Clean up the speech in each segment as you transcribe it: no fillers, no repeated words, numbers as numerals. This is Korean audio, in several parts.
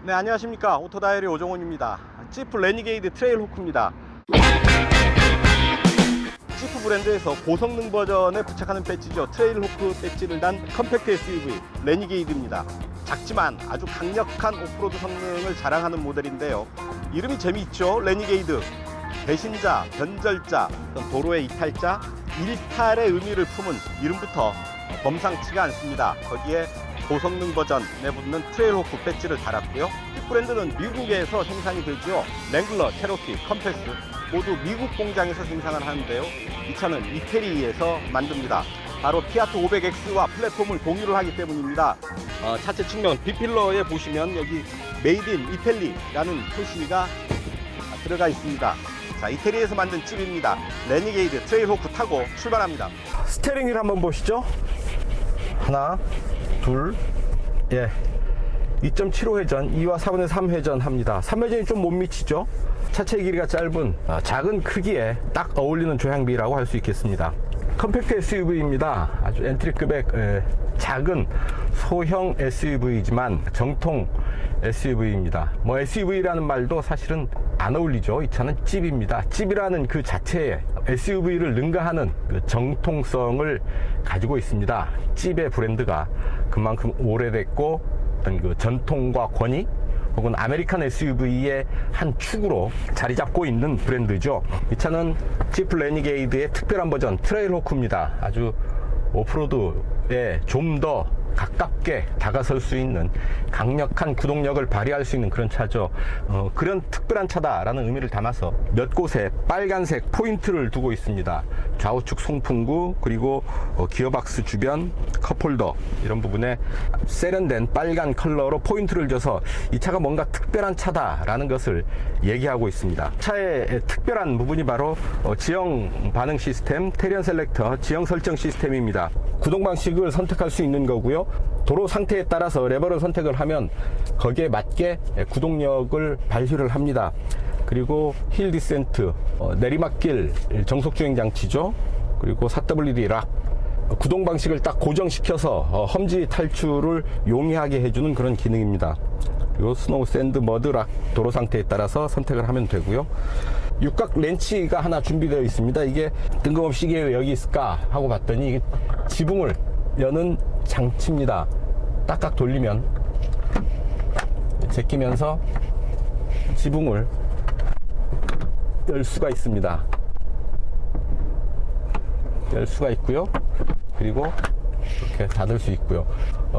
네, 안녕하십니까. 오토다이어리 오종원입니다. 지프 레니게이드 트레일 호크입니다. 지프 브랜드에서 고성능 버전에 부착하는 배지죠. 트레일 호크 배지를 단 컴팩트 SUV 레니게이드입니다. 작지만 아주 강력한 오프로드 성능을 자랑하는 모델인데요. 이름이 재미있죠. 레니게이드. 배신자, 변절자, 도로의 이탈자, 일탈의 의미를 품은 이름부터 범상치가 않습니다. 거기에 고성능 버전에 붙는 트레일 호크 배지를 달았고요. 이 브랜드는 미국에서 생산이 되죠. 랭글러, 체로키, 컴패스 모두 미국 공장에서 생산을 하는데요. 이 차는 이태리에서 만듭니다. 바로 피아트 500X와 플랫폼을 공유를 하기 때문입니다. 차체 측면 B필러에 보시면 여기 메이드 인 이탈리라는 표시가 들어가 있습니다. 자, 이태리에서 만든 칩입니다. 레니게이드 트레일 호크 타고 출발합니다. 스티어링 휠 한번 보시죠. 하나, 둘, 2.75 회전, 2와 4분의 3 회전 합니다. 3회전이 좀 못 미치죠. 차체 길이가 짧은 작은 크기에 딱 어울리는 조향비라고 할 수 있겠습니다. 컴팩트 SUV입니다. 아주 엔트리급의 작은 소형 SUV이지만 정통 SUV입니다. 뭐 SUV라는 말도 사실은 안 어울리죠. 이 차는 찝입니다. 찝이라는 그 자체에 SUV를 능가하는 그 정통성을 가지고 있습니다. 찝의 브랜드가 그만큼 오래됐고 어떤 그 전통과 권위 혹은 아메리칸 SUV의 한 축으로 자리 잡고 있는 브랜드죠. 이 차는 지프 레니게이드의 특별한 버전 트레일 호크입니다. 아주 오프로드에 좀 더 가깝게 다가설 수 있는 강력한 구동력을 발휘할 수 있는 그런 차죠. 그런 특별한 차다라는 의미를 담아서 몇 곳에 빨간색 포인트를 두고 있습니다. 좌우측 송풍구, 그리고 기어박스 주변, 컵홀더 이런 부분에 세련된 빨간 컬러로 포인트를 줘서 이 차가 뭔가 특별한 차다라는 것을 얘기하고 있습니다. 차의 특별한 부분이 바로 지형 반응 시스템, 테리언 셀렉터 지형 설정 시스템입니다. 구동 방식을 선택할 수 있는 거고요. 도로 상태에 따라서 레버를 선택을 하면 거기에 맞게 구동력을 발휘를 합니다. 그리고 힐 디센트, 내리막길 정속주행 장치죠. 그리고 4WD 락, 구동 방식을 딱 고정시켜서 험지 탈출을 용이하게 해주는 그런 기능입니다. 그리고 스노우, 샌드, 머드 락 도로 상태에 따라서 선택을 하면 되고요. 육각 렌치가 하나 준비되어 있습니다. 이게 뜬금없이 이게 여기 있을까 하고 봤더니 이게 지붕을 여는 장치입니다. 딱딱 돌리면 제끼면서 지붕을 열 수가 있습니다. 열 수가 있고요. 그리고 이렇게 닫을 수 있고요.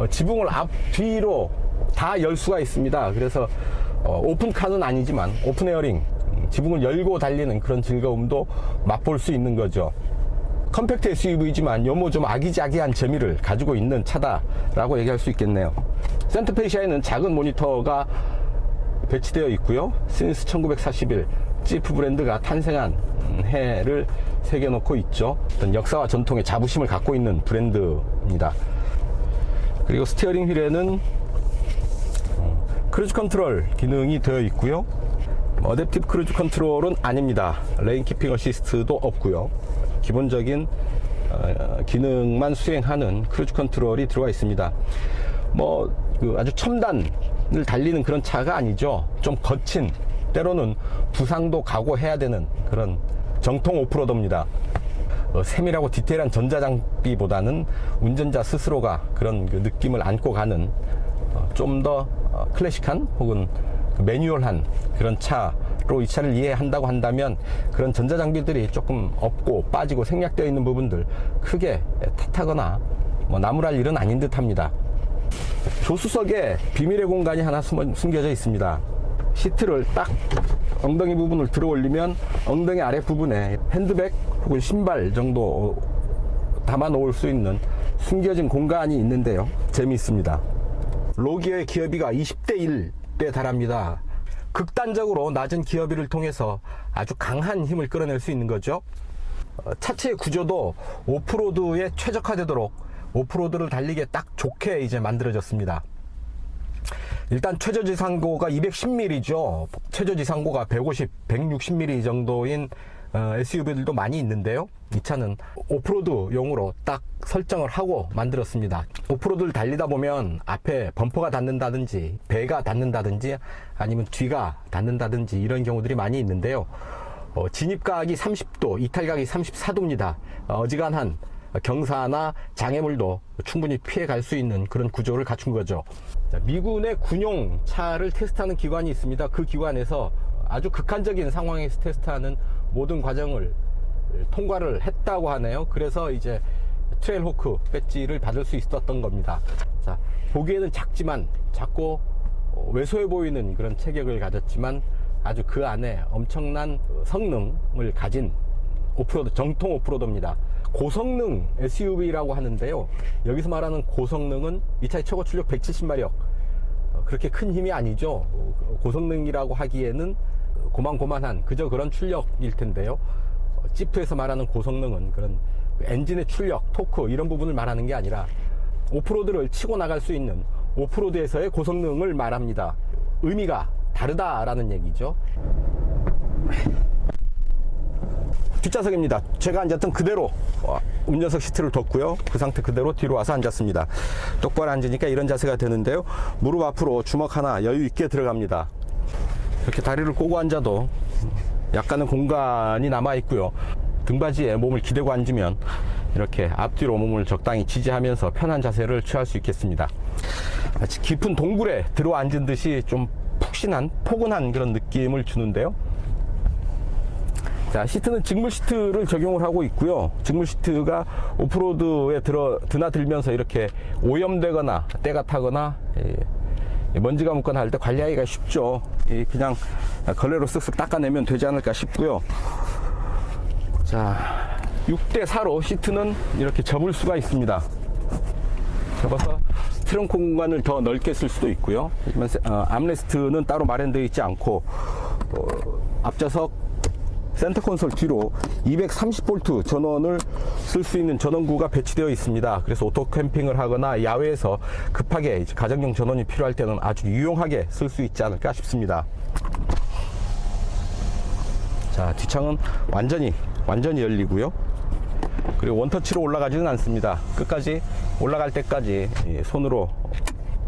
지붕을 앞, 뒤로 다 열 수가 있습니다. 그래서 오픈카는 아니지만 오픈 에어링, 지붕을 열고 달리는 그런 즐거움도 맛볼 수 있는 거죠. 컴팩트 SUV지만 요모 좀 아기자기한 재미를 가지고 있는 차다라고 얘기할 수 있겠네요. 센터페시아에는 작은 모니터가 배치되어 있고요. 신스 1941 지프 브랜드가 탄생한 해를 새겨놓고 있죠. 어떤 역사와 전통의 자부심을 갖고 있는 브랜드입니다. 그리고 스티어링 휠에는 크루즈 컨트롤 기능이 되어 있고요. 어댑티브 크루즈 컨트롤은 아닙니다. 레인 키핑 어시스트도 없고요. 기본적인 기능만 수행하는 크루즈 컨트롤이 들어가 있습니다. 아주 첨단을 달리는 그런 차가 아니죠. 좀 거친, 때로는 부상도 각오해야 되는 그런 정통 오프로더입니다. 세밀하고 디테일한 전자장비보다는 운전자 스스로가 그런 그 느낌을 안고 가는 좀 더 클래식한 혹은 매뉴얼한 그런 차로 이 차를 이해한다고 한다면 그런 전자장비들이 조금 없고 빠지고 생략되어 있는 부분들 크게 탓하거나 나무랄 일은 아닌 듯 합니다. 조수석에 비밀의 공간이 하나 숨겨져 있습니다. 시트를 딱 엉덩이 부분을 들어 올리면 엉덩이 아랫부분에 핸드백 혹은 신발 정도 담아 놓을 수 있는 숨겨진 공간이 있는데요. 재미있습니다. 로기어의 기어비가 20대 1에 달합니다. 극단적으로 낮은 기어비를 통해서 아주 강한 힘을 끌어낼 수 있는 거죠. 차체의 구조도 오프로드에 최적화되도록 오프로드를 달리기에 딱 좋게 이제 만들어졌습니다. 일단 최저지상고가 210mm죠. 최저지상고가 150, 160mm 정도인 SUV들도 많이 있는데요. 이 차는 오프로드용으로 딱 설정을 하고 만들었습니다. 오프로드를 달리다 보면 앞에 범퍼가 닿는다든지 배가 닿는다든지 아니면 뒤가 닿는다든지 이런 경우들이 많이 있는데요. 진입각이 30도, 이탈각이 34도입니다. 어지간한 경사나 장애물도 충분히 피해 갈 수 있는 그런 구조를 갖춘 거죠. 자, 미군의 군용 차를 테스트하는 기관이 있습니다. 그 기관에서 아주 극한적인 상황에서 테스트하는 모든 과정을 통과를 했다고 하네요. 그래서 이제 트레일호크 배지를 받을 수 있었던 겁니다. 자, 보기에는 작지만 작고 왜소해 보이는 그런 체격을 가졌지만 아주 그 안에 엄청난 성능을 가진 오프로드, 정통 오프로드입니다. 고성능 SUV라고 하는데요. 여기서 말하는 고성능은 이 차의 최고 출력 170마력. 그렇게 큰 힘이 아니죠. 고성능이라고 하기에는 고만고만한 그저 그런 출력일 텐데요. 지프에서 말하는 고성능은 그런 엔진의 출력, 토크 이런 부분을 말하는 게 아니라 오프로드를 치고 나갈 수 있는 오프로드에서의 고성능을 말합니다. 의미가 다르다라는 얘기죠. 뒷좌석입니다. 제가 앉았던 그대로 운전석 시트를 뒀고요. 그 상태 그대로 뒤로 와서 앉았습니다. 똑바로 앉으니까 이런 자세가 되는데요. 무릎 앞으로 주먹 하나 여유 있게 들어갑니다. 이렇게 다리를 꼬고 앉아도 약간의 공간이 남아 있고요. 등받이에 몸을 기대고 앉으면 이렇게 앞뒤로 몸을 적당히 지지하면서 편한 자세를 취할 수 있겠습니다. 마치 깊은 동굴에 들어 앉은 듯이 좀 푹신한 포근한 그런 느낌을 주는데요. 자, 시트는 직물 시트를 적용을 하고 있고요. 직물 시트가 오프로드에 드나들면서 이렇게 오염되거나 때가 타거나 먼지가 묻거나 할 때 관리하기가 쉽죠. 그냥 걸레로 쓱쓱 닦아내면 되지 않을까 싶고요. 자, 6대4로 시트는 이렇게 접을 수가 있습니다. 접어서 트렁크 공간을 더 넓게 쓸 수도 있고요. 하지만 암레스트는 따로 마련되어 있지 않고 앞좌석 센터 콘솔 뒤로 230V 전원을 쓸 수 있는 전원구가 배치되어 있습니다. 그래서 오토 캠핑을 하거나 야외에서 급하게 가정용 전원이 필요할 때는 아주 유용하게 쓸 수 있지 않을까 싶습니다. 자, 뒷창은 완전히 열리고요. 그리고 원터치로 올라가지는 않습니다. 끝까지 올라갈 때까지 손으로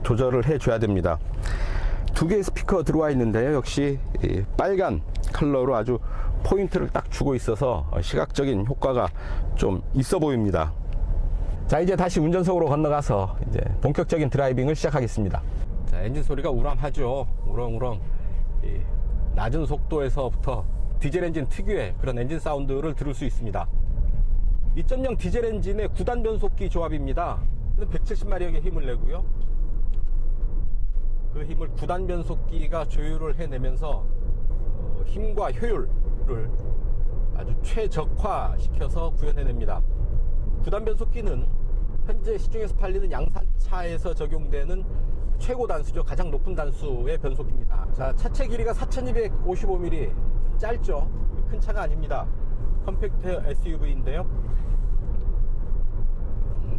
조절을 해줘야 됩니다. 두 개의 스피커 들어와 있는데요. 역시 빨간 컬러로 아주 포인트를 딱 주고 있어서 시각적인 효과가 좀 있어 보입니다. 자, 이제 다시 운전석으로 건너가서 이제 본격적인 드라이빙을 시작하겠습니다. 자, 엔진 소리가 우람하죠. 우렁우렁. 낮은 속도에서부터 디젤 엔진 특유의 그런 엔진 사운드를 들을 수 있습니다. 2.0 디젤 엔진의 9단 변속기 조합입니다. 170마력의 힘을 내고요. 그 힘을 9단 변속기가 조율을 해내면서 힘과 효율을 아주 최적화시켜서 구현해냅니다. 9단 변속기는 현재 시중에서 팔리는 양산차에서 적용되는 최고 단수죠. 가장 높은 단수의 변속기입니다. 자, 차체 길이가 4255mm. 짧죠. 큰 차가 아닙니다. 컴팩트 SUV인데요.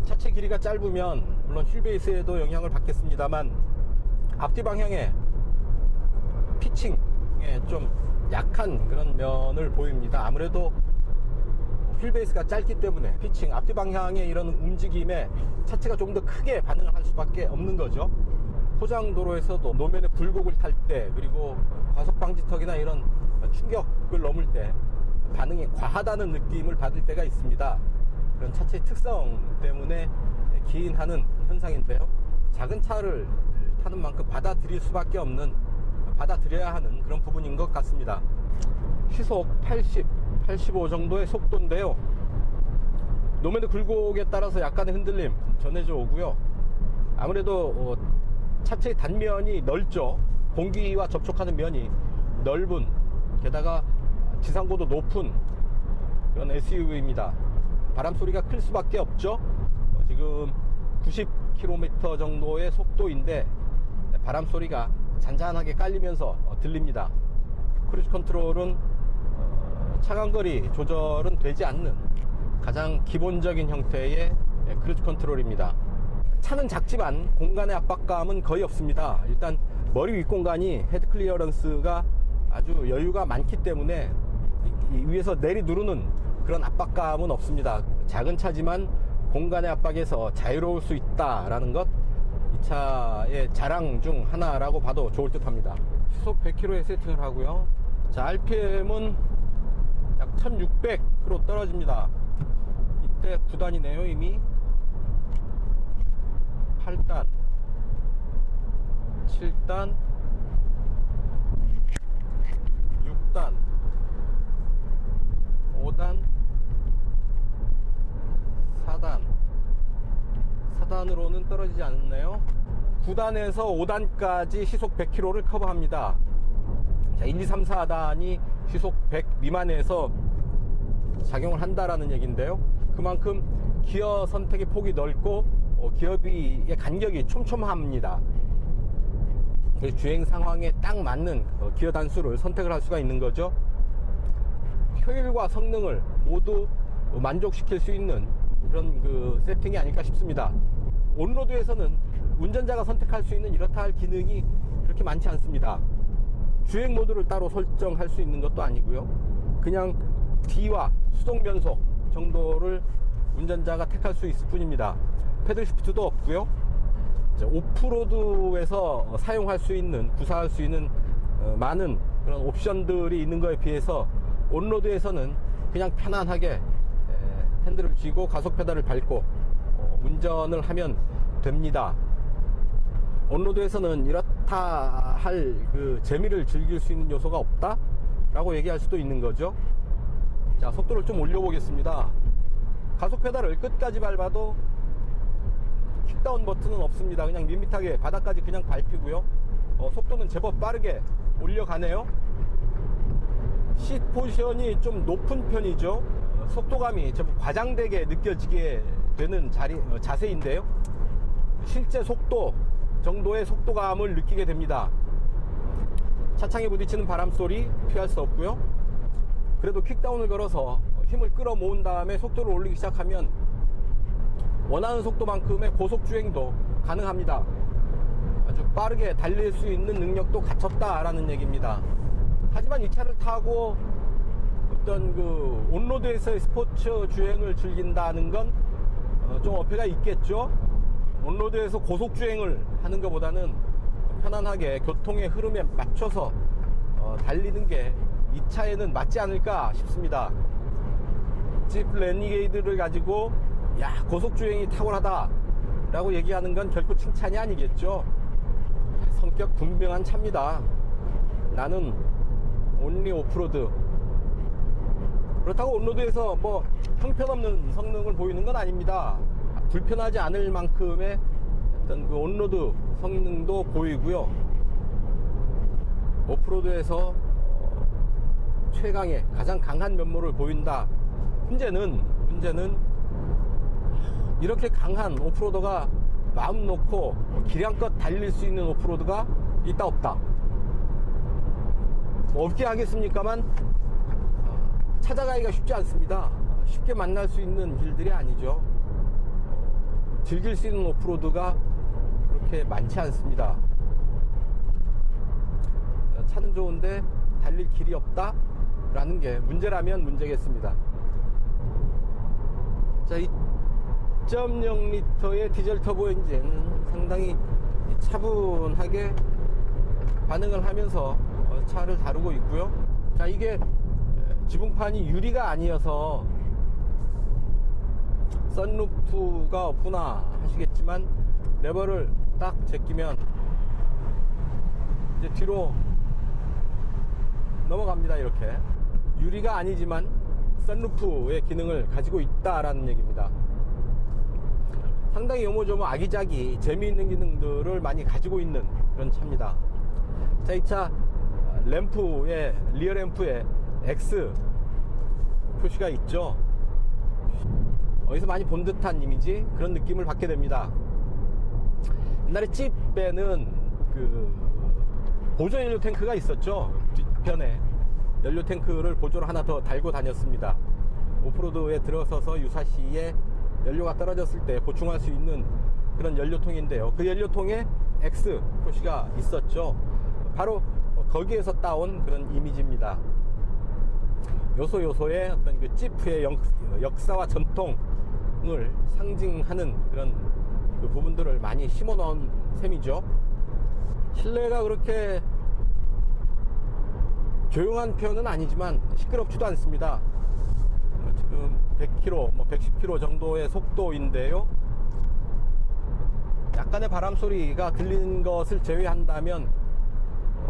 차체 길이가 짧으면 물론 휠베이스에도 영향을 받겠습니다만 앞뒤 방향에 피칭에 좀 약한 그런 면을 보입니다. 아무래도 휠베이스가 짧기 때문에 피칭, 앞뒤 방향의 이런 움직임에 차체가 좀 더 크게 반응을 할 수밖에 없는 거죠. 포장도로에서도 노면에 굴곡을 탈 때, 그리고 과속 방지턱이나 이런 충격을 넘을 때 반응이 과하다는 느낌을 받을 때가 있습니다. 그런 차체의 특성 때문에 기인하는 현상인데요. 작은 차를 타는 만큼 받아들일 수밖에 없는, 받아들여야 하는 그런 부분인 것 같습니다. 시속 80, 85 정도의 속도인데요. 노면의 굴곡에 따라서 약간의 흔들림 전해져 오고요. 아무래도 차체의 단면이 넓죠. 공기와 접촉하는 면이 넓은, 게다가 지상고도 높은 그런 SUV입니다. 바람 소리가 클 수밖에 없죠. 지금 90km 정도의 속도인데 바람 소리가 잔잔하게 깔리면서 들립니다. 크루즈 컨트롤은 차간거리 조절은 되지 않는 가장 기본적인 형태의 크루즈 컨트롤입니다. 차는 작지만 공간의 압박감은 거의 없습니다. 일단 머리 윗공간이 헤드 클리어런스가 아주 여유가 많기 때문에 이 위에서 내리 누르는 그런 압박감은 없습니다. 작은 차지만 공간의 압박에서 자유로울 수 있다라는 것, 이 차의 자랑 중 하나라고 봐도 좋을 듯 합니다. 시속 100km에 세팅을 하고요. 자, RPM은 약 1600으로 떨어집니다. 이때 9단이네요. 이미 8단, 7단, 6단, 5단, 4단. 4단으로는 떨어지지 않았네요. 9단에서 5단까지 시속 100km를 커버합니다. 자, 1, 2, 3, 4단이 시속 100 미만에서 작용을 한다라는 얘기인데요. 그만큼 기어 선택의 폭이 넓고 기어비의 간격이 촘촘합니다. 그래서 주행 상황에 딱 맞는 기어 단수를 선택을 할 수가 있는 거죠. 효율과 성능을 모두 만족시킬 수 있는 그런 그 세팅이 아닐까 싶습니다. 온로드에서는 운전자가 선택할 수 있는 이렇다 할 기능이 그렇게 많지 않습니다. 주행 모드를 따로 설정할 수 있는 것도 아니고요. 그냥 D와 수동 변속 정도를 운전자가 택할 수 있을 뿐입니다. 패들 시프트도 없고요. 오프로드에서 사용할 수 있는, 구사할 수 있는 많은 그런 옵션들이 있는 것에 비해서 온로드에서는 그냥 편안하게 핸들을 쥐고 가속 페달을 밟고 운전을 하면 됩니다. 온로드에서는 이렇다 할 그 재미를 즐길 수 있는 요소가 없다 라고 얘기할 수도 있는 거죠. 자, 속도를 좀 올려 보겠습니다. 가속 페달을 끝까지 밟아도 킥다운 버튼은 없습니다. 그냥 밋밋하게 바닥까지 그냥 밟히고요. 속도는 제법 빠르게 올려가네요. 시 포지션이 좀 높은 편이죠. 속도감이 제법 과장되게 느껴지게 되는 자세인데요. 실제 속도 정도의 속도감을 느끼게 됩니다. 차창에 부딪히는 바람 소리 피할 수 없고요. 그래도 킥다운을 걸어서 힘을 끌어모은 다음에 속도를 올리기 시작하면 원하는 속도만큼의 고속주행도 가능합니다. 아주 빠르게 달릴 수 있는 능력도 갖췄다라는 얘기입니다. 하지만 이 차를 타고 어떤 그 온로드에서의 스포츠 주행을 즐긴다는 건 좀 어폐가 있겠죠. 온로드에서 고속주행을 하는 것보다는 편안하게 교통의 흐름에 맞춰서 달리는 게 이 차에는 맞지 않을까 싶습니다. 집 레니게이드를 가지고 야, 고속주행이 탁월하다 라고 얘기하는 건 결코 칭찬이 아니겠죠. 성격 분명한 차입니다. 나는 온리 오프로드. 그렇다고 온로드에서 뭐 형편없는 성능을 보이는 건 아닙니다. 불편하지 않을 만큼의 어떤 그 온로드 성능도 보이고요. 오프로드에서 최강의 가장 강한 면모를 보인다. 문제는 이렇게 강한 오프로드가 마음 놓고 기량껏 달릴 수 있는 오프로드가 있다 없다. 없게 하겠습니까만 찾아가기가 쉽지 않습니다. 쉽게 만날 수 있는 길들이 아니죠. 즐길 수 있는 오프로드가 그렇게 많지 않습니다. 차는 좋은데 달릴 길이 없다 라는 게 문제라면 문제겠습니다. 자, 2.0L의 디젤 터보 엔진은 상당히 차분하게 반응을 하면서 차를 다루고 있고요. 자, 이게 지붕판이 유리가 아니어서 선루프가 없구나 하시겠지만 레버를 딱 제끼면 이제 뒤로 넘어갑니다. 이렇게 유리가 아니지만 선루프의 기능을 가지고 있다라는 얘기입니다. 상당히 요모조모 아기자기 재미있는 기능들을 많이 가지고 있는 그런 차입니다. 자, 이 차 램프에, 리어 램프에 X 표시가 있죠. 어디서 많이 본 듯한 이미지, 그런 느낌을 받게 됩니다. 옛날에 찝에는 그 보조 연료 탱크가 있었죠. 뒤편에 연료 탱크를 보조로 하나 더 달고 다녔습니다. 오프로드에 들어서서 유사시에 연료가 떨어졌을 때 보충할 수 있는 그런 연료통인데요. 그 연료통에 X 표시가 있었죠. 바로 거기에서 따온 그런 이미지입니다. 요소요소의 어떤 그 지프의 역사와 전통을 상징하는 그런 그 부분들을 많이 심어 넣은 셈이죠. 실내가 그렇게 조용한 편은 아니지만 시끄럽지도 않습니다. 지금 100km, 110km 정도의 속도인데요. 약간의 바람 소리가 들리는 것을 제외한다면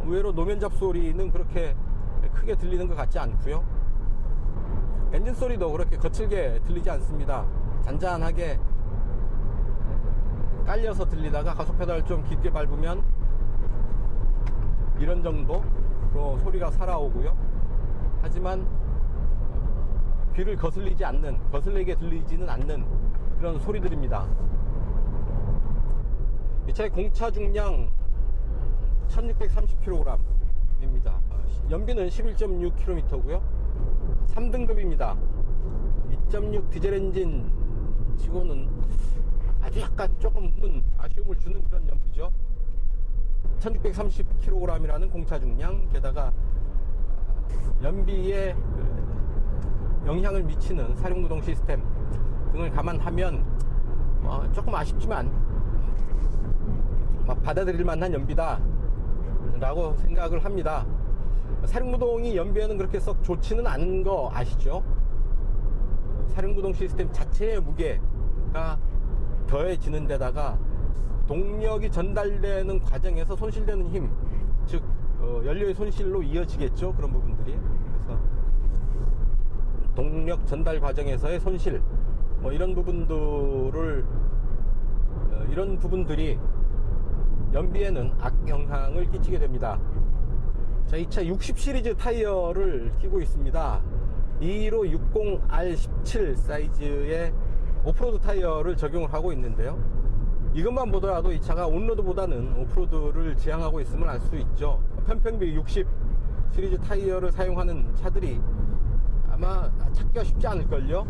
의외로 노면 잡소리는 그렇게 크게 들리는 것 같지 않고요. 엔진 소리도 그렇게 거칠게 들리지 않습니다. 잔잔하게 깔려서 들리다가 가속 페달을 좀 깊게 밟으면 이런 정도로 소리가 살아오고요. 하지만 귀를 거슬리게 들리지는 않는 그런 소리들입니다. 이 차의 공차 중량 1630kg입니다. 연비는 11.6km고요 3등급입니다 2.6 디젤 엔진 치고는 아주 약간 조금은 아쉬움을 주는 그런 연비죠. 1630kg이라는 공차 중량, 게다가 연비에 영향을 미치는 사륜구동 시스템 등을 감안하면 조금 아쉽지만 받아들일 만한 연비다 라고 생각을 합니다. 사륜구동이 연비에는 그렇게 썩 좋지는 않은 거 아시죠? 사륜구동 시스템 자체의 무게가 더해지는 데다가 동력이 전달되는 과정에서 손실되는 힘, 즉 연료의 손실로 이어지겠죠. 그런 부분들이. 그래서 동력 전달 과정에서의 손실, 이런 부분들이 연비에는 악영향을 끼치게 됩니다. 자, 이 차 60 시리즈 타이어를 끼고 있습니다. 215 60R17 사이즈의 오프로드 타이어를 적용을 하고 있는데요. 이것만 보더라도 이 차가 온로드보다는 오프로드를 지향하고 있음을 알 수 있죠. 편평비 60 시리즈 타이어를 사용하는 차들이 아마 찾기가 쉽지 않을걸요.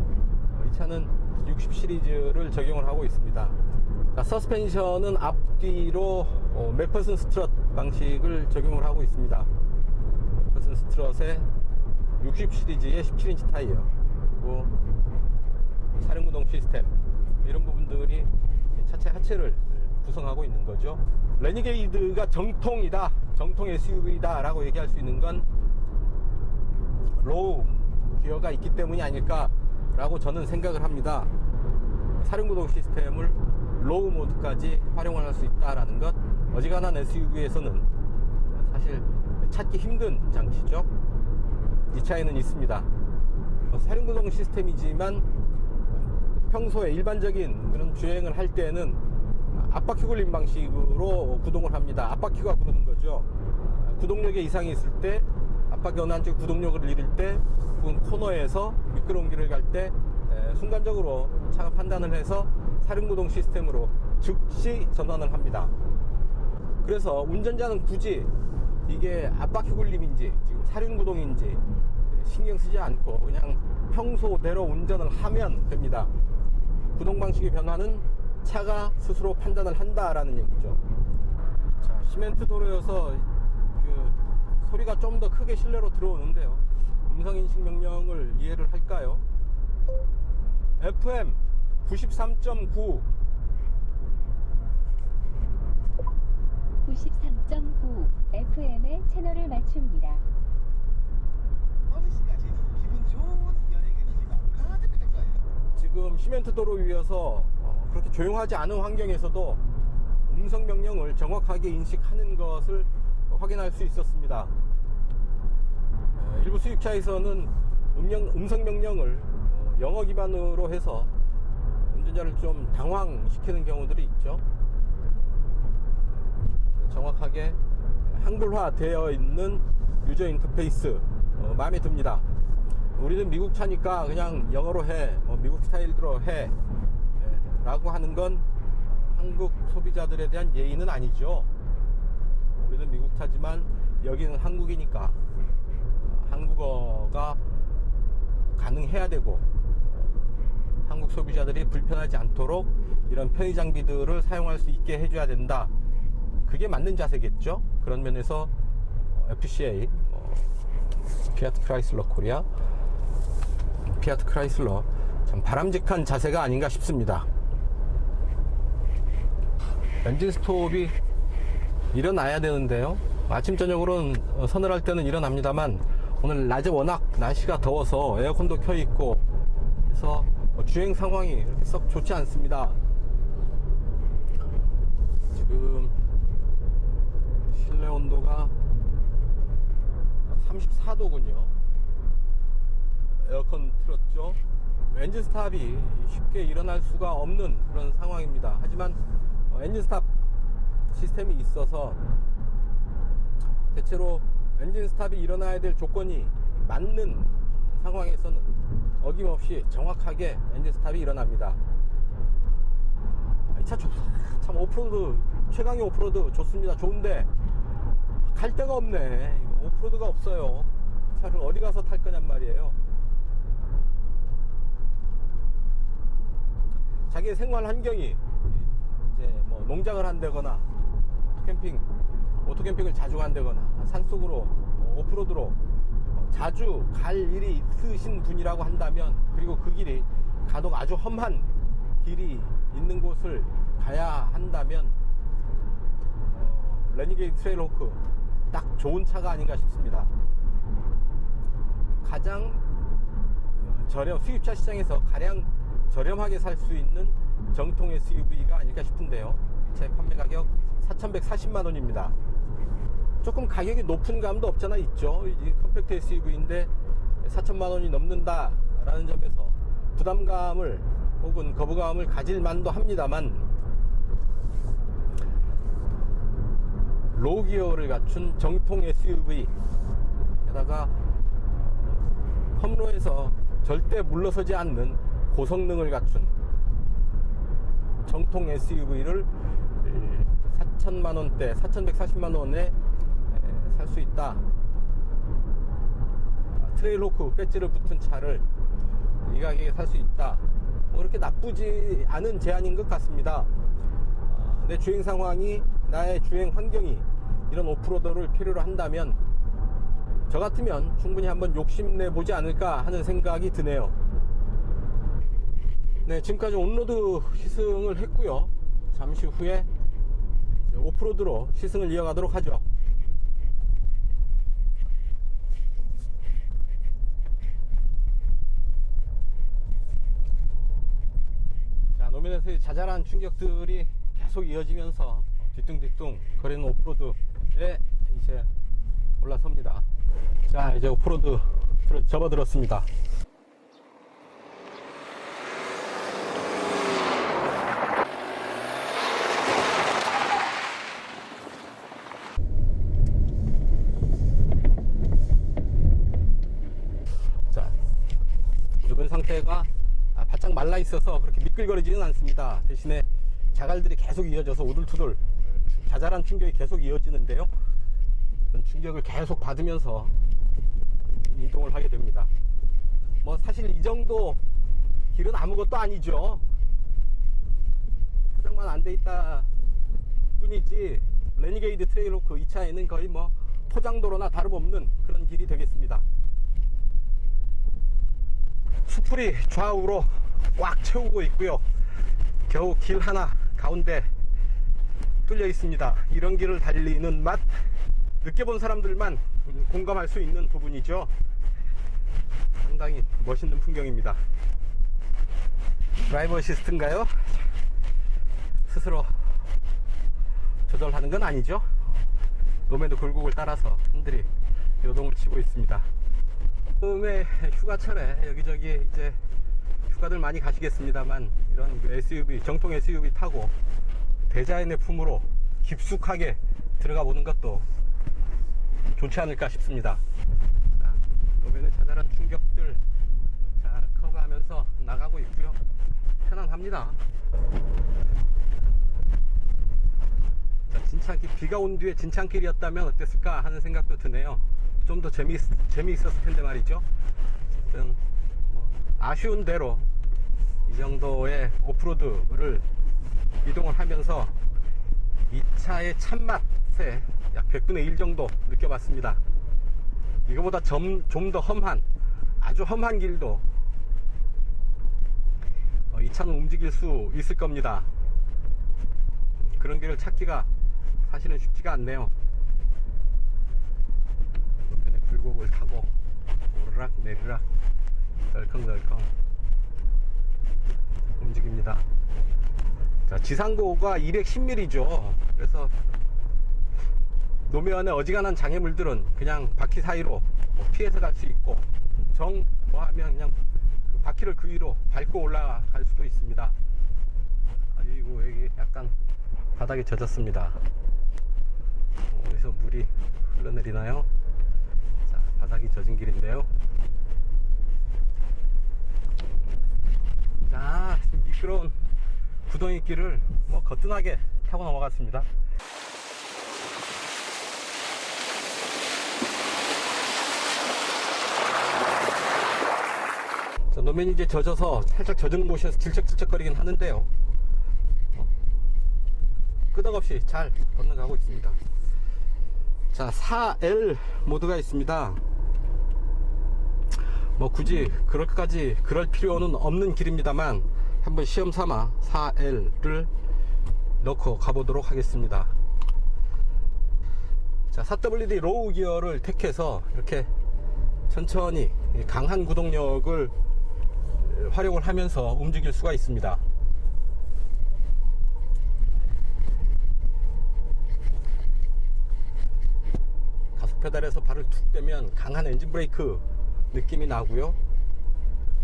이 차는 60 시리즈를 적용을 하고 있습니다. 자, 서스펜션은 앞뒤로 맥퍼슨 스트럿 방식을 적용을 하고 있습니다. 맥퍼슨 스트럿의 60 시리즈의 17인치 타이어, 그리고 사륜구동 시스템, 이런 부분들이 차체 하체를 구성하고 있는 거죠. 레니게이드가 정통이다, 정통 SUV다 라고 얘기할 수 있는 건 로우 기어가 있기 때문이 아닐까 라고 저는 생각을 합니다. 사륜구동 시스템을 로우 모드까지 활용을 할 수 있다라는 것, 어지간한 SUV에서는 사실 찾기 힘든 장치죠. 이 차에는 있습니다. 사륜구동 시스템이지만 평소에 일반적인 그런 주행을 할 때는 앞바퀴 굴림 방식으로 구동을 합니다. 앞바퀴가 구르는 거죠. 구동력에 이상이 있을 때, 앞바퀴 어느 한쪽 구동력을 잃을 때, 혹은 코너에서 미끄러운 길을 갈 때 순간적으로 차가 판단을 해서 사륜구동 시스템으로 즉시 전환을 합니다. 그래서 운전자는 굳이 이게 앞바퀴 굴림인지 지금 사륜구동인지 신경 쓰지 않고 그냥 평소대로 운전을 하면 됩니다. 구동 방식의 변화는 차가 스스로 판단을 한다라는 얘기죠. 자, 시멘트 도로여서 그 소리가 좀 더 크게 실내로 들어오는데요. 음성인식 명령을 이해를 할까요? FM 93.9 93.9 FM의 채널을 맞춥니다. 어느 시까지 기분 좋은 여행 에너지가 가득할 거예요. 지금 시멘트 도로 위에서 그렇게 조용하지 않은 환경에서도 음성 명령을 정확하게 인식하는 것을 확인할 수 있었습니다. 일부 수입차에서는 음성 명령을 영어 기반으로 해서 운전자를 좀 당황시키는 경우들이 있죠. 정확하게 한글화 되어 있는 유저 인터페이스 마음에 듭니다. 우리는 미국 차니까 그냥 영어로 해, 미국 스타일대로 해 라고 하는 건 한국 소비자들에 대한 예의는 아니죠. 우리는 미국 차지만 여기는 한국이니까 한국어가 가능해야 되고, 한국 소비자들이 불편하지 않도록 이런 편의 장비들을 사용할 수 있게 해줘야 된다. 그게 맞는 자세겠죠. 그런 면에서 FCA, 피아트 크라이슬러 코리아 피아트 크라이슬러 참 바람직한 자세가 아닌가 싶습니다. 엔진 스톱이 일어나야 되는데요. 아침 저녁으로는 서늘할 때는 일어납니다만 오늘 낮에 워낙 날씨가 더워서 에어컨도 켜 있고 그래서 주행 상황이 이렇게 썩 좋지 않습니다. 지금 실내 온도가 34도군요. 에어컨 틀었죠. 엔진 스탑이 쉽게 일어날 수가 없는 그런 상황입니다. 하지만 엔진 스탑 시스템이 있어서 대체로 엔진 스탑이 일어나야 될 조건이 맞는 상황에서는 어김없이 정확하게 엔진 스탑이 일어납니다. 이 차 참 오프로드, 최강의 오프로드 좋습니다. 좋은데 갈 데가 없네. 오프로드가 없어요. 차를 어디 가서 탈 거냔 말이에요. 자기의 생활 환경이 이제 뭐 농장을 한다거나 오토캠핑을 자주 간다거나 산속으로 오프로드로 자주 갈 일이 있으신 분이라고 한다면, 그리고 그 길이 간혹 아주 험한 길이 있는 곳을 가야 한다면 레니게이드 트레일호크 딱 좋은 차가 아닌가 싶습니다. 가장 수입차 시장에서 가장 저렴하게 살 수 있는 정통 SUV가 아닐까 싶은데요. 이 차의 판매 가격 4,140만원입니다. 조금 가격이 높은 감도 없잖아 있죠. 이 컴팩트 SUV인데 4천만원이 넘는다 라는 점에서 부담감을 혹은 거부감을 가질 만도 합니다만, 로우 기어를 갖춘 정통 SUV, 게다가 험로에서 절대 물러서지 않는 고성능을 갖춘 정통 SUV를 4천만원대 4,140만원에 살 수 있다. 트레일호크 배지를 붙은 차를 이 가격에 살 수 있다. 뭐 그렇게 나쁘지 않은 제안인 것 같습니다. 내 주행 상황이, 나의 주행 환경이 이런 오프로더를 필요로 한다면 저 같으면 충분히 한번 욕심내 보지 않을까 하는 생각이 드네요. 네, 지금까지 온로드 시승을 했고요. 잠시 후에 오프로드로 시승을 이어가도록 하죠. 자, 노면에서의 자잘한 충격들이 계속 이어지면서 뒤뚱뒤뚱 거리는 오프로드에 이제 올라섭니다. 자, 이제 오프로드 접어들었습니다. 자, 주변 상태가 바짝 말라 있어서 그렇게 미끌거리지는 않습니다. 대신에 자갈들이 계속 이어져서 오돌투돌 자잘한 충격이 계속 이어지는데요. 그런 충격을 계속 받으면서 이동을 하게 됩니다. 뭐 사실 이 정도 길은 아무것도 아니죠. 포장만 안 돼 있다 뿐이지 레니게이드 트레일호크 이 차에는 거의 뭐 포장도로나 다름없는 그런 길이 되겠습니다. 수풀이 좌우로 꽉 채우고 있고요. 겨우 길 하나 가운데 뚫려 있습니다. 이런 길을 달리는 맛 느껴본 사람들만 공감할 수 있는 부분이죠. 상당히 멋있는 풍경입니다. 드라이버 어시스트인가요? 스스로 조절하는 건 아니죠. 노면도 굴곡을 따라서 핸들이 요동을 치고 있습니다. 처음에 휴가철에 여기저기 이제 휴가들 많이 가시겠습니다만, 이런 SUV, 정통 SUV 타고 대자연의 품으로 깊숙하게 들어가 보는 것도 좋지 않을까 싶습니다. 자, 노면의 자잘한 충격들 잘 커버하면서 나가고 있고요. 편안합니다. 자, 진창길, 비가 온 뒤에 진창길이었다면 어땠을까 하는 생각도 드네요. 좀 더 재미있었을 텐데 말이죠. 어쨌든 뭐 아쉬운 대로 이 정도의 오프로드를 이동을 하면서 이 차의 참맛에 약 100분의 1 정도 느껴봤습니다. 이거보다 좀 더 험한, 아주 험한 길도 이 차는 움직일 수 있을 겁니다. 그런 길을 찾기가 사실은 쉽지가 않네요. 노면의 굴곡을 타고 오르락 내리락 덜컹덜컹 움직입니다. 자, 지상고가 210mm죠. 그래서 노면에 어지간한 장애물들은 그냥 바퀴 사이로 피해서 갈 수 있고, 정 뭐 하면 그냥 바퀴를 그 위로 밟고 올라갈 수도 있습니다. 아이고, 여기 약간 바닥이 젖었습니다. 어디서 물이 흘러내리나요? 자, 바닥이 젖은 길인데요. 자, 미끄러운 구덩이 길을 뭐 거뜬하게 타고 넘어갔습니다. 자, 노면이 이제 젖어서 살짝 젖은 곳에서 질척질척거리긴 하는데요, 끄덕없이 잘 건너가고 있습니다. 자, 4L 모드가 있습니다. 뭐 굳이 그럴까지 그럴 필요는 없는 길입니다만 한번 시험 삼아 4L을 넣고 가보도록 하겠습니다. 자, 4WD 로우 기어를 택해서 이렇게 천천히 강한 구동력을 활용을 하면서 움직일 수가 있습니다. 가속 페달에서 발을 툭 떼면 강한 엔진 브레이크 느낌이 나고요,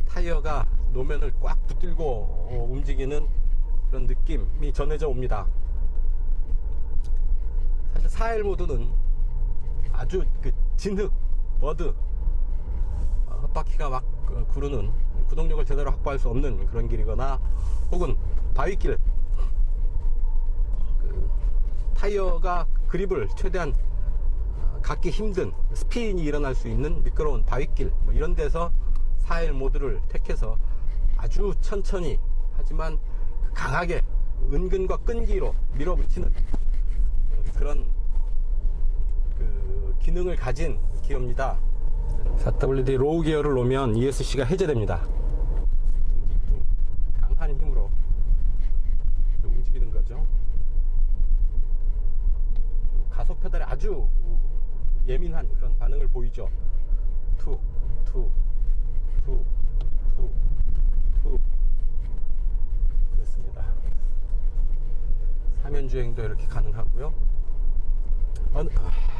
타이어가 노면을 꽉 붙들고 움직이는 그런 느낌이 전해져 옵니다. 사실 4L 모드는 아주 그 진흙, 머드, 헛바퀴가 막 구르는, 구동력을 제대로 확보할 수 없는 그런 길이거나 혹은 바위길, 타이어가 그립을 최대한 갖기 힘든 스핀이 일어날 수 있는 미끄러운 바위길, 뭐 이런 데서 4L 모드를 택해서 아주 천천히 하지만 강하게 은근과 끈기로 밀어붙이는 그런 그 기능을 가진 기어입니다. 4WD 로우 기어를 놓으면 ESC가 해제됩니다. 강한 힘으로 움직이는 거죠. 가속 페달에 아주 예민한 그런 반응을 보이죠. 툭, 툭, 툭, 툭, 툭. 그렇습니다. 사면주행도 이렇게 가능하고요.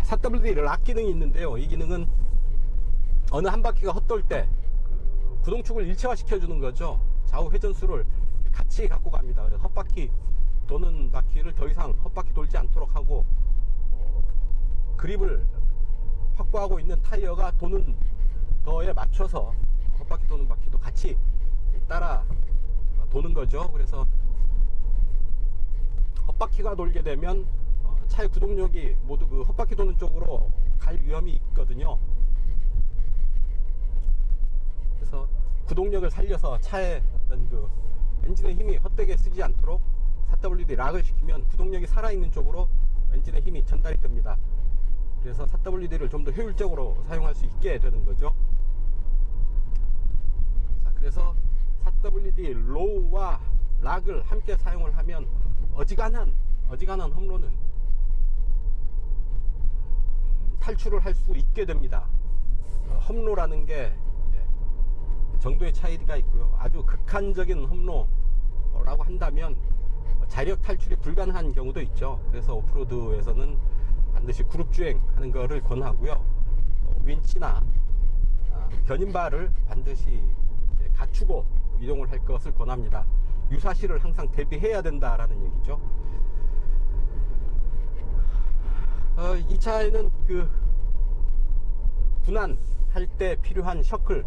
4WD 락 기능이 있는데요, 이 기능은 어느 한 바퀴가 헛돌 때 구동축을 일체화 시켜주는 거죠. 좌우 회전수를 같이 갖고 갑니다. 그래서 헛바퀴 도는 바퀴를 더 이상 헛바퀴 돌지 않도록 하고, 그립을 확보하고 있는 타이어가 도는 거에 맞춰서 헛바퀴 도는 바퀴도 같이 따라 도는 거죠. 그래서 헛바퀴가 돌게 되면 차의 구동력이 모두 그 헛바퀴 도는 쪽으로 갈 위험이 있거든요. 그래서 구동력을 살려서 차의 어떤 그 엔진의 힘이 헛되게 쓰지 않도록 4WD 락을 시키면 구동력이 살아있는 쪽으로 엔진의 힘이 전달이 됩니다. 그래서 4WD를 좀 더 효율적으로 사용할 수 있게 되는 거죠. 자, 그래서 4WD 로우와 락을 함께 사용을 하면 어지간한 험로는 탈출을 할 수 있게 됩니다. 험로라는 게 정도의 차이가 있고요, 아주 극한적인 험로라고 한다면 자력 탈출이 불가능한 경우도 있죠. 그래서 오프로드에서는 반드시 그룹 주행하는 것을 권하고요, 윈치나 견인바를 반드시 갖추고 이동을 할 것을 권합니다. 유사시를 항상 대비해야 된다라는 얘기죠. 이 차에는 그 분한할 때 필요한 셔클을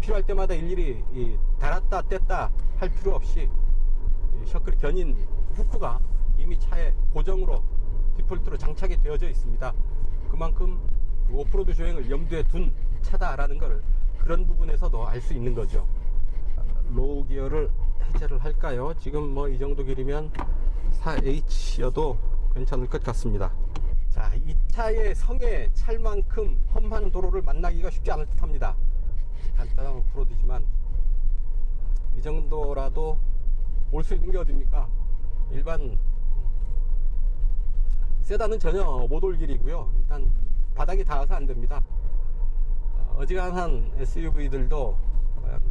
필요할 때마다 일일이 달았다 뗐다 할 필요 없이 셔클 견인 후크가 이미 차에 고정으로 디폴트로 장착이 되어져 있습니다. 그만큼 그 오프로드 주행을 염두에 둔 차다라는 걸 그런 부분에서도 알 수 있는 거죠. 로우 기어를 해제를 할까요? 지금 뭐 이 정도 길이면 4H여도 괜찮을 것 같습니다. 자, 이 차의 성에 찰 만큼 험한 도로를 만나기가 쉽지 않을 듯 합니다. 간단한 오프로드지만 이 정도라도 올 수 있는 게 어딥니까? 일반 세단은 전혀 못 올 길이고요. 일단 바닥이 닿아서 안 됩니다. 어지간한 SUV들도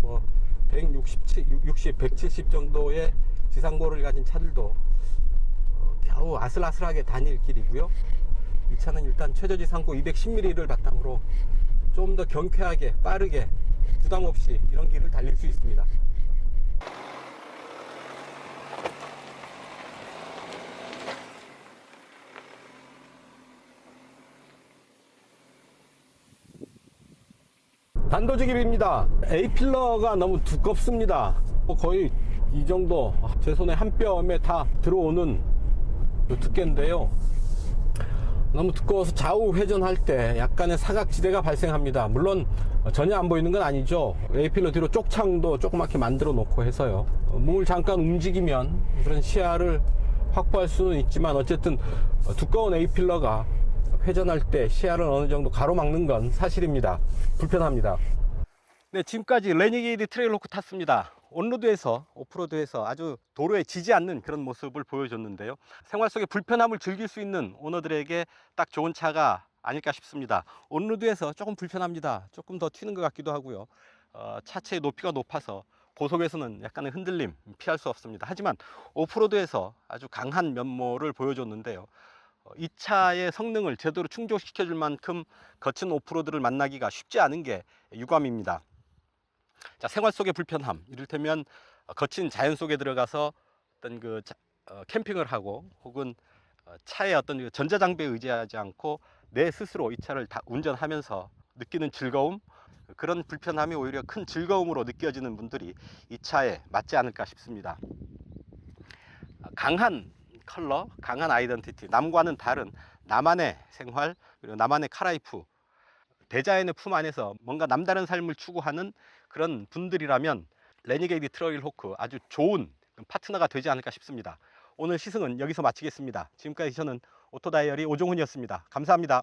뭐 170 정도의 지상고를 가진 차들도 겨우 아슬아슬하게 다닐 길이고요. 이 차는 일단 최저지상고 210mm를 바탕으로 좀 더 경쾌하게 빠르게 부담 없이 이런 길을 달릴 수 있습니다. 단도직입입니다. A필러가 너무 두껍습니다. 거의 이 정도 제 손에 한 뼘에 다 들어오는 두께인데요. 너무 두꺼워서 좌우 회전할 때 약간의 사각지대가 발생합니다. 물론 전혀 안 보이는 건 아니죠. A필러 뒤로 쪽창도 조그맣게 만들어 놓고 해서요. 몸을 잠깐 움직이면 그런 시야를 확보할 수는 있지만 어쨌든 두꺼운 A필러가 회전할 때 시야를 어느 정도 가로막는 건 사실입니다. 불편합니다. 네, 지금까지 레니게이드 트레일러크 탔습니다. 온로드에서 오프로드에서 아주 도로에 지지 않는 그런 모습을 보여줬는데요. 생활 속의 불편함을 즐길 수 있는 오너들에게 딱 좋은 차가 아닐까 싶습니다. 온로드에서 조금 불편합니다. 조금 더 튀는 것 같기도 하고요. 차체의 높이가 높아서 고속에서는 약간의 흔들림 피할 수 없습니다. 하지만 오프로드에서 아주 강한 면모를 보여줬는데요. 이 차의 성능을 제대로 충족시켜 줄 만큼 거친 오프로드를 만나기가 쉽지 않은 게 유감입니다. 자, 생활 속의 불편함, 이를테면 거친 자연 속에 들어가서 어떤 캠핑을 하고 혹은 차의 어떤 전자장비에 의지하지 않고 내 스스로 이 차를 다 운전하면서 느끼는 즐거움, 그런 불편함이 오히려 큰 즐거움으로 느껴지는 분들이 이 차에 맞지 않을까 싶습니다. 강한 컬러, 강한 아이덴티티, 남과는 다른 나만의 생활, 그리고 나만의 카라이프, 대자연의 품 안에서 뭔가 남다른 삶을 추구하는 그런 분들이라면 레니게이드 트레일호크 아주 좋은 파트너가 되지 않을까 싶습니다. 오늘 시승은 여기서 마치겠습니다. 지금까지 저는 오토다이어리 오종훈이었습니다. 감사합니다.